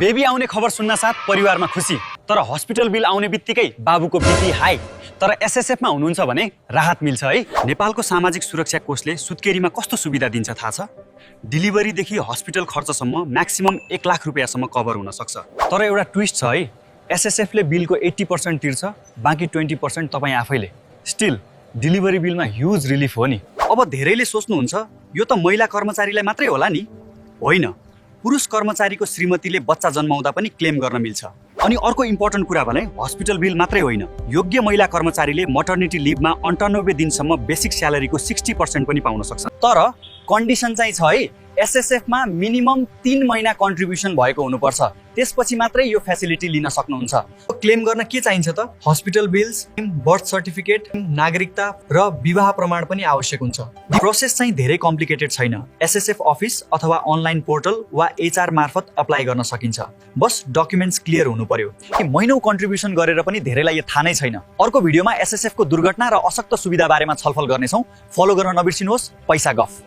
Baby आउने खबर सुन्न साथ परिवारमा खुसी, तर हस्पिटल बिल आउने बित्तिकै बाबुको बिपी हाई। तर एसएसएफमा हुनुहुन्छ भने राहत मिल्छ है। नेपालको सामाजिक सुरक्षा कोषले सुत्केरीमा कस्तो सुविधा दिन्छ थाहा छ? डेलिभरीदेखि हस्पिटल खर्चसम्म म्याक्सिमम 1 लाख रुपियाँसम्म कभर हुन सक्छ। तर एउटा ट्विस्ट छ है, एसएसएफले बिलको 80% तिर्छ, बाँकी 20% तपाईँ आफैले। स्टिल डेलिभरी बिलमा ह्युज रिलिफ हो नि। अब धेरैले सोच्नुहुन्छ यो त महिला कर्मचारीलाई मात्रै होला नि? होइन, पुरुष कर्मचारीको श्रीमतीले बच्चा जन्माउँदा पनि क्लेम गर्न मिल्छ। अनि अर्को इम्पोर्टेन्ट कुरा भने हस्पिटल बिल मात्रै होइन, योग्य महिला कर्मचारीले मटर्निटी लिभमा 98 दिनसम्म बेसिक स्यालेरीको 60% पनि पाउन सक्छ। तर कन्डिसन चाहिँ छ है, एसएसएफमा मिनिमम 3 महिना कन्ट्रिब्युसन भएको हुनुपर्छ, त्यसपछि मात्रै यो फेसिलिटी लिन सक्नुहुन्छ। क्लेम गर्न के चाहिन्छ त? हस्पिटल बिल्स, बर्थ सर्टिफिकेट, नागरिकता र विवाह प्रमाण पनि आवश्यक हुन्छ। प्रोसेस चाहिँ धेरै कम्प्लिकेटेड छैन। एसएसएफ अफिस अथवा अनलाइन पोर्टल वा एचआर मार्फत अप्लाई गर्न सकिन्छ। बस डकुमेन्ट्स क्लियर हुनु पर्यो। महिनौ कन्ट्रिब्युसन गरेर पनि धेरैलाई यो थाहा नै छैन। अर्को भिडियोमा एसएसएफ को दुर्घटना र अशक्त सुविधा बारेमा छलफल गर्नेछौँ। फलो गर्न नबिर्सिनुहोस् पैसा गफ।